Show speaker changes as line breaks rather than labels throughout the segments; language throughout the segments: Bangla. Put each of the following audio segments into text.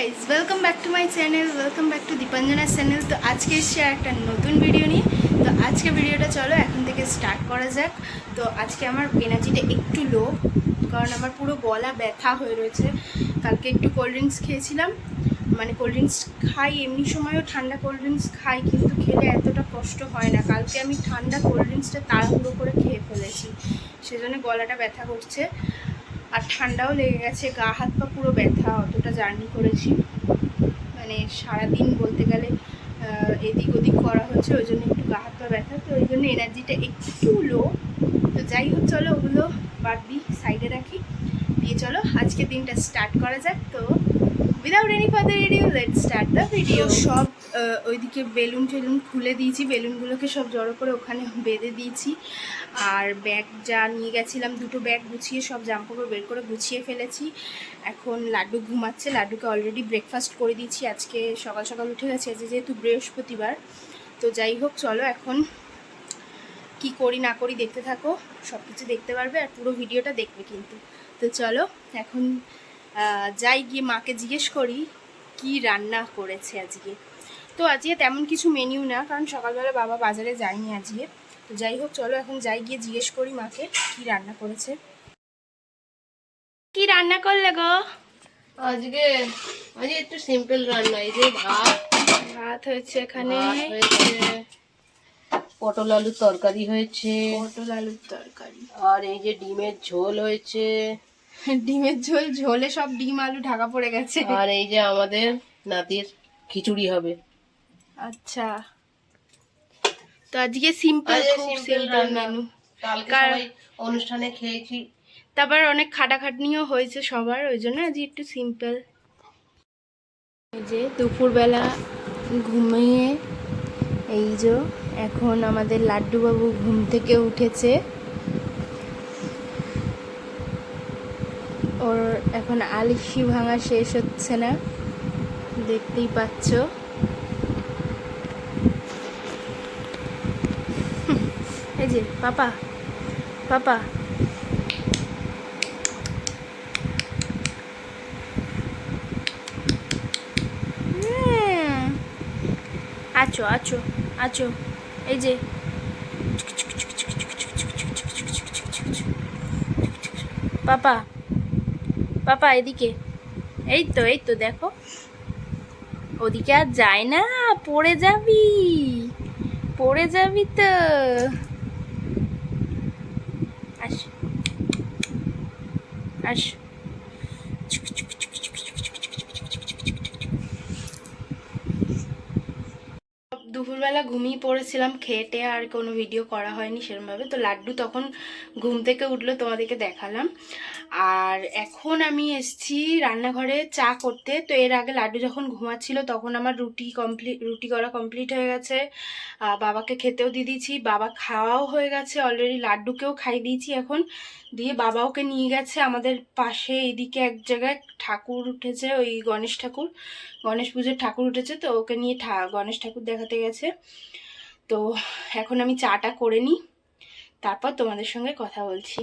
Guys welcome back to my channel, welcome back to দীপাঞ্জনার চ্যানেল। তো আজকে এসছি আর একটা নতুন ভিডিও নিয়ে। তো আজকে ভিডিওটা চলো এখন থেকে স্টার্ট করা যাক। তো আজকে আমার এনার্জিটা একটু লো, কারণ আমার পুরো গলা ব্যথা হয়ে রয়েছে। কালকে একটু কোল্ড ড্রিঙ্কস খেয়েছিলাম, মানে কোল্ড ড্রিঙ্কস খাই, এমনি সময়ও ঠান্ডা কোল্ড ড্রিঙ্কস খাই, কিন্তু খেলে এতটা কষ্ট হয় না। কালকে আমি ঠান্ডা কোল্ড ড্রিঙ্কসটা তাড়াহুড়ো করে খেয়ে ফেলেছি, সেজন্য গলাটা ব্যথা করছে। আর ঠান্ডাও লেগে গেছে, গা হাত পা পুরো ব্যথা। অতটা জার্নি করেছি, মানে সারাদিন বলতে গেলে এদিক ওদিক করা হচ্ছে, ওই জন্য একটু গা হাত পা ব্যথা। তো ওই জন্য এনার্জিটা একটু লো। তো যাই হোক, চলো ওগুলো বাদ দিই, সাইডে রাখি, দিয়ে চলো আজকে দিনটা স্টার্ট করা যাক। তো without any further ADO let's start the video. সব ওইদিকে বেলুন টেলুন খুলে দিয়েছি, বেলুনগুলোকে সব জড়ো করে ওখানে বেঁধে দিয়েছি। আর ব্যাগ যা নিয়ে গেছিলাম, দুটো ব্যাগ গুছিয়ে সব জামাকাপড় বের করে গুছিয়ে ফেলেছি। এখন লাড্ডু ঘুমাচ্ছে, লাড্ডুকে অলরেডি ব্রেকফাস্ট করে দিয়েছি। আজকে সকাল সকাল উঠে গেছে, যেহেতু বৃহস্পতিবার। তো যাই হোক, চলো এখন কি করি না করি দেখতে থাকো, সব কিছু দেখতে পারবে আর পুরো ভিডিওটা দেখবে কিন্তু। তো চলো এখন যাই, গিয়ে মাকে জিজ্ঞেস করি কি রান্না করেছে আজকে। তো আজকে তেমন কিছু মেনিউ না, কারণ সকালবেলা বাবা বাজারে যায়নি আজকে। তো যাই হোক, চলো এখন যাই, গিয়ে জিজ্ঞেস করি মাকে কি রান্না করেছে। কি রান্না করলে গো
আজকে? আজকে একটু সিম্পল রান্না। এই যে
ভাত হয়েছে, এখানে
পটল আলুর তরকারি হয়েছে,
পটল আলুর তরকারি,
আর এই যে ডিমের ঝোল হয়েছে।
ডিমের ঝোল, ঝোলে সব ডিম আলু ঢাকা পড়ে গেছে।
আর এই যে আমাদের নাতির খিচুড়ি হবে।
আচ্ছা, তো আজকে সিম্পল, খুব সিম্পল মেনু।
কালকে সবাই অনুষ্ঠানে খেয়েছি,
তারপর অনেক খাটাখাটনিও হয়েছে সবার, ওই জন্য আজ একটু সিম্পল। এই যে দুপুরবেলা ঘুমিয়ে এই যে এখন আমাদের লাড্ডু বাবু ঘুম থেকে উঠেছে। ওর এখন আলিশি ভাঙা শেষ হচ্ছে না, দেখতেই পাচ্ছ। এই যে পাপা পাপা, আছো আছো আছো, এই যে পাপা পাপা এদিকে, এই তো দেখো, ওদিকে আর যায় না, পড়ে যাবি, পড়ে যাবি তো। আস আস, দুপুরবেলা ঘুমিয়ে পড়েছিলাম, খেটে আর কোনো ভিডিও করা হয়নি সেরকমভাবে। তো লাড্ডু তখন ঘুম থেকে উঠলো, তোমাদেরকে দেখালাম। আর এখন আমি এসছি রান্নাঘরে চা করতে। তো এর আগে লাড্ডু যখন ঘুমাচ্ছিল তখন আমার রুটি করা কমপ্লিট হয়ে গেছে। বাবাকে খেতেও দিয়ে দিয়েছি, বাবা খাওয়াও হয়ে গেছে অলরেডি, লাড্ডুকেও খাই দিয়েছি এখন। দিয়ে বাবা ওকে নিয়ে গেছে আমাদের পাশে এইদিকে এক জায়গায় ঠাকুর উঠেছে, ওই গণেশ ঠাকুর, গণেশ পুজোর ঠাকুর উঠেছে, তো ওকে নিয়ে গণেশ ঠাকুর দেখাতে গেছে। তো এখন আমি চাটা করে নিই, তারপর তোমাদের সঙ্গে কথা বলছি।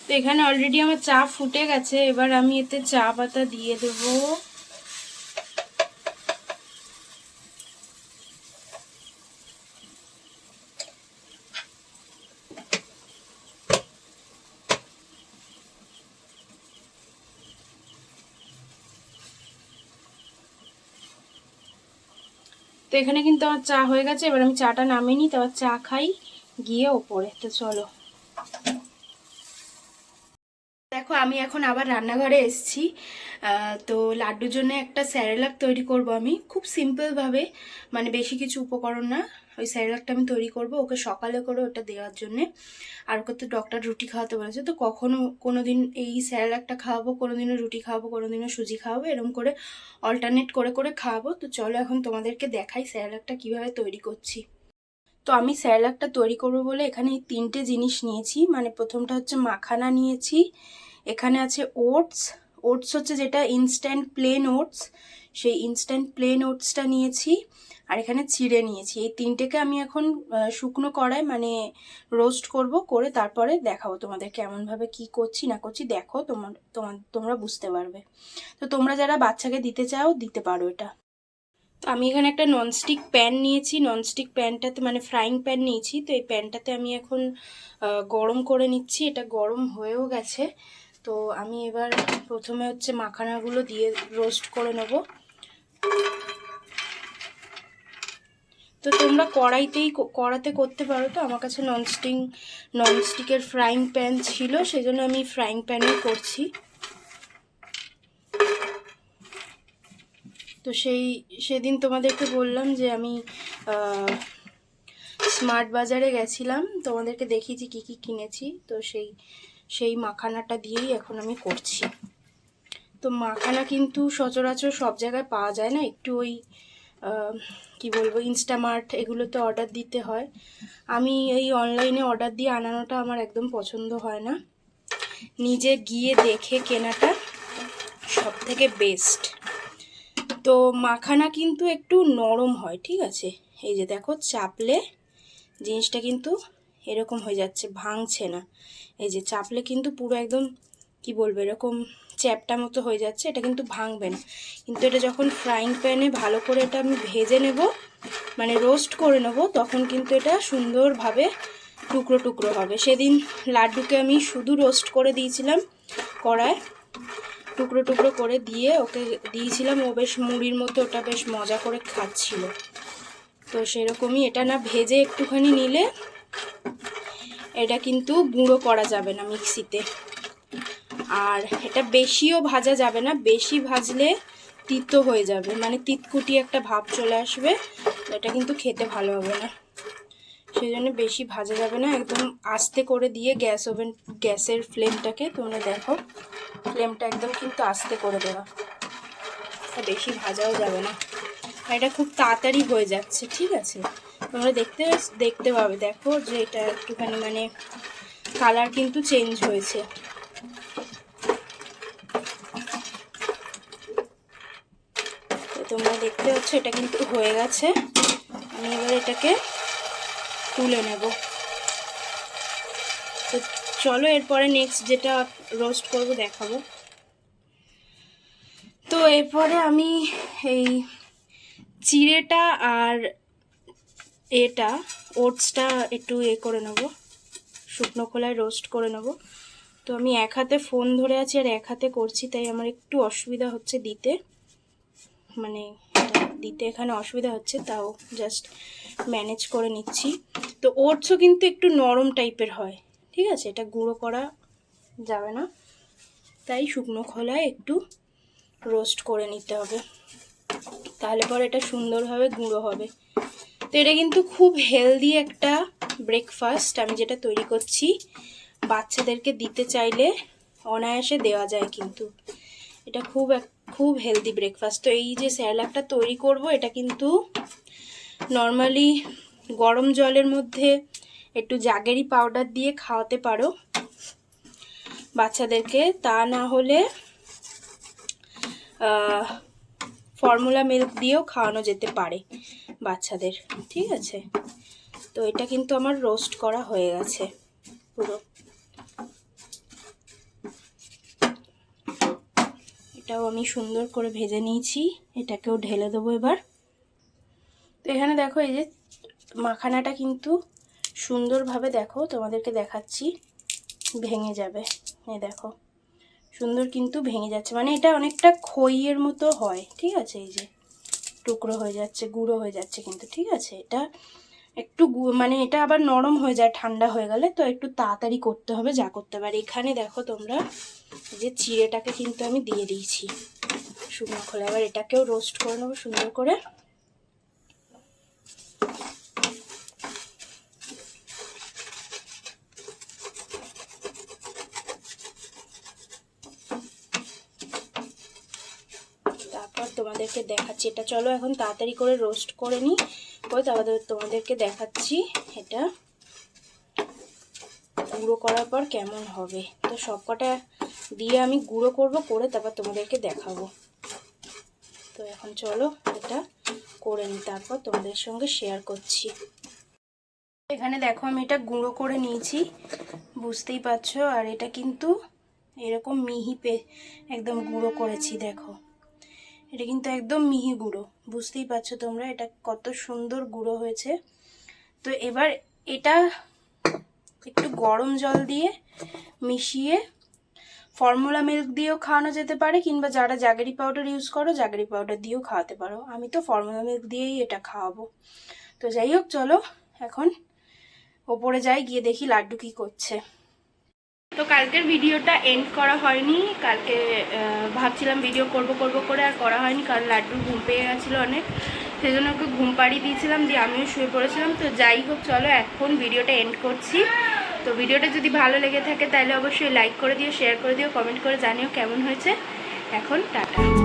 তো এখানে অলরেডি আমার চা ফুটে গেছে, এবার আমি এতে চা পাতা দিয়ে দেবো। তো এখানে কিন্তু আমার চা হয়ে গেছে, এবার আমি চাটা নামিয়ে নিই, তারপর চা খাই গিয়ে ওপরে। তো চলো, দেখো আমি এখন আবার রান্নাঘরে এসেছি। তো লাড্ডুর জন্য একটা স্যারেলাক তৈরি করব আমি, খুব সিম্পলভাবে, মানে বেশি কিছু উপকরণ না। ওই স্যারেলাকটা আমি তৈরি করব ওকে সকালে করে ওটা দেওয়ার জন্যে। আর ওকে তো ডক্টর রুটি খাওয়াতে বলেছে, তো কোনো দিন এই স্যারেলাকটা খাওয়াবো, কোনো দিনও রুটি খাওয়াবো, কোনো দিনও সুজি খাওয়াবো, এরকম করে অল্টারনেট করে করে খাওয়াবো। তো চলো এখন তোমাদেরকে দেখাই স্যারেলাকটা কীভাবে তৈরি করছি। তো আমি স্যারেলাকটা তৈরি করবো বলে এখানে এই 3টে জিনিস নিয়েছি। মানে প্রথমটা হচ্ছে মাখানা নিয়েছি, এখানে আছে ওটস, ওটস হচ্ছে যেটা ইনস্ট্যান্ট প্লেন ওটস, সেই ইনস্ট্যান্ট প্লেন ওটসটা নিয়েছি। আর এখানে চিড়ে নিয়েছি। এই তিনটেকে আমি এখন শুকনো কড়াই মানে রোস্ট করব, করে তারপরে দেখাবো তোমাদের কেমনভাবে কি করছি না করছি। দেখো তোমরা বুঝতে পারবে। তো তোমরা যারা বাচ্চাকে দিতে চাও দিতে পারো এটা। তো আমি এখানে একটা ননস্টিক প্যান নিয়েছি। ননস্টিক প্যানটাতে মানে ফ্রাইং প্যান নিয়েছি। তো এই প্যানটাতে আমি এখন গরম করে নিচ্ছি। এটা গরম হয়েও গেছে। তো আমি এবার প্রথমে হচ্ছে মাখানাগুলো দিয়ে রোস্ট করে নেব। তো তোমরা কড়াতে করতে পারো। তো আমার কাছে ননস্টিকের ফ্রাইং প্যান ছিল, সেজন্য আমি ফ্রাইং প্যানে করছি। তো সেদিন তোমাদেরকে বললাম যে আমি স্মার্ট বাজারে গেছিলাম, তোমাদেরকে দেখিয়েছি কি কি কিনেছি। তো সেই মাখানাটা দিয়েই এখন আমি করছি। তো মাখানা কিন্তু সচরাচর সব জায়গায় পাওয়া যায় না, একটু ওই কি বলবো ইনস্টামার্ট এগুলোতে অর্ডার দিতে হয়। আমি এই অনলাইনে অর্ডার দিয়ে আনানোটা আমার একদম পছন্দ হয় না। নিজে গিয়ে দেখে কেনাটা সব থেকে বেস্ট। তো মাখানা কিন্তু একটু নরম হয়, ঠিক আছে। এই যে দেখো চাপলে জিনিসটা কিন্তু এরকম হয়ে যাচ্ছে, ভাঙছে না। এই যে চাপলে কিন্তু পুরো একদম কি বলবো এরকম চ্যাপটা মতো হয়ে যাচ্ছে, এটা কিন্তু ভাঙবে না। কিন্তু এটা যখন ফ্রাইং প্যানে ভালো করে এটা আমি ভেজে নেব মানে রোস্ট করে নেব, তখন কিন্তু এটা সুন্দরভাবে টুকরো টুকরো হবে। সেদিন লাড্ডুকে আমি শুধু রোস্ট করে দিয়েছিলাম কড়ায়, টুকরো টুকরো করে দিয়ে ওকে দিয়েছিলাম। ও বেশ মুড়ির মতো ওটা বেশ মজা করে খাচ্ছিল। তো সেরকমই এটা না ভেজে একটুখানি নিলে এটা কিন্তু গুঁড়ো করা যাবে না মিক্সিতে। আর এটা বেশিও ভাজা যাবে না, বেশি ভাজলে তিতো হয়ে যাবে, মানে তিতকুটি একটা ভাব চলে আসবে। এটা কিন্তু খেতে ভালো হবে না, সেই জন্য বেশি ভাজা যাবে না। একদম আস্তে করে দিয়ে গ্যাসের ফ্লেমটাকে তোমরা দেখো, ফ্লেমটা একদম কিন্তু আস্তে করে দেওয়া, বেশি ভাজাও যাবে না। এটা খুব তাড়াতাড়ি হয়ে যাচ্ছে, ঠিক আছে। তোমরা দেখতে পাবে, দেখো যে এটা একটুখানি মানে কালার কিন্তু চেঞ্জ হয়েছে। তো তোমরা দেখতে পাচ্ছ এটা কিন্তু হয়ে গেছে। আমি এবার এটাকে তুলে নেব। তো চলো এরপরে নেক্সট যেটা রোস্ট করব দেখাবো। তো এরপরে আমি এই চিড়েটা আর ওটসটা একটু করে নেব, শুকনো খোলায় রোস্ট করে নেব। তো আমি এক হাতে ফোন ধরে আছি আর এক হাতে করছি, তাই আমার একটু অসুবিধা হচ্ছে দিতে, মানে দিতে এখানে অসুবিধা হচ্ছে, তাও জাস্ট ম্যানেজ করে নিচ্ছি। তো ওটসও কিন্তু একটু নরম টাইপের হয়, ঠিক আছে, এটা গুঁড়ো করা যাবে না, তাই শুকনো খোলায় একটু রোস্ট করে নিতে হবে, তাহলে পরে এটা সুন্দরভাবে গুঁড়ো হবে। তো এটা কিন্তু খুব হেলদি একটা ব্রেকফাস্ট আমি যেটা তৈরি করছি, বাচ্চাদেরকে দিতে চাইলে অনায়াসে দেওয়া যায় কিন্তু। এটা খুব হেলদি ব্রেকফাস্ট। তো এই যে স্যালাডটা তৈরি করব, এটা কিন্তু নর্মালি গরম জলের মধ্যে একটু জাগেরি পাউডার দিয়ে খাওয়াতে পারো বাচ্চাদেরকে, তা না হলে ফর্মুলা মিল্ক দিয়েও খাওয়ানো যেতে পারে বাচ্চাদের, ঠিক আছে। তো এটা কিন্তু আমার রোস্ট করা হয়ে গেছে পুরো। এটাও আমি সুন্দর করে ভেজে নিয়েছি, এটাকেও ঢেলে দেবো এবার। তো এখানে দেখো এই যে মাখানাটা কিন্তু সুন্দরভাবে দেখো তোমাদেরকে দেখাচ্ছি ভেঙে যাবে, এই দেখো সুন্দর কিন্তু ভেঙে যাচ্ছে, মানে এটা অনেকটা খইয়ের মতো হয়, ঠিক আছে। এই যে টুকরো হয়ে যাচ্ছে, গুঁড়ো হয়ে যাচ্ছে কিন্তু, ঠিক আছে। এটা একটু মানে এটা আবার নরম হয়ে যায় ঠান্ডা হয়ে গেলে, তো একটু তাড়াতাড়ি করতে হবে যা করতে পারে। এখানে দেখো তোমরা যে চিড়েটাকে কিন্তু আমি দিয়ে দিয়েছি শুকনো খোলা, এবার এটাকেও রোস্ট করে নেবো সুন্দর করে। তারপর তোমাদেরকে দেখাচ্ছি এটা, চলো এখন তাড়াতাড়ি করে রোস্ট করে নিই, করে তারপর তোমাদেরকে দেখাচ্ছি এটা গুঁড়ো করার পর কেমন হবে। তো সবকটা দিয়ে আমি গুঁড়ো করব, করে তারপর তোমাদেরকে দেখাবো। তো এখন চলো এটা করে নিই, তারপর তোমাদের সঙ্গে শেয়ার করছি। এখানে দেখো আমি এটা গুঁড়ো করে নিয়েছি, বুঝতেই পারছো। আর এটা কিন্তু এরকম মিহি একদম গুঁড়ো করেছি, দেখো এটা কিন্তু একদম মিহি গুঁড়ো, বুঝতেই পারছো তোমরা এটা কত সুন্দর গুঁড়ো হয়েছে। তো এবার এটা একটু গরম জল দিয়ে মিশিয়ে ফর্মুলা মিল্ক দিয়েও খাওয়ানো যেতে পারে, কিংবা যারা জাগেরি পাউডার ইউজ করো জাগেরি পাউডার দিয়েও খাওয়াতে পারো। আমি তো ফর্মুলা মিল্ক দিয়েই এটা খাওয়াবো। তো যাই হোক, চলো এখন ওপরে যাই, গিয়ে দেখি লাড্ডু কি করছে। তো কালকের ভিডিওটা এন্ড করা হয়নি, কালকে ভাবছিলাম ভিডিও করব করে আর করা হয়নি, কারণ লাড্ডুর ঘুম পেয়ে গেছিলো অনেক, সেই জন্য ওকে ঘুম পাড়িয়ে দিয়েছিলাম, দিয়ে আমিও শুয়ে পড়েছিলাম। তো যাই হোক, চলো এখন ভিডিওটা এন্ড করছি। তো ভিডিওটা যদি ভালো লেগে থাকে তাহলে অবশ্যই লাইক করে দিও, শেয়ার করে দিও, কমেন্ট করে জানিও কেমন হয়েছে। এখন টাটা।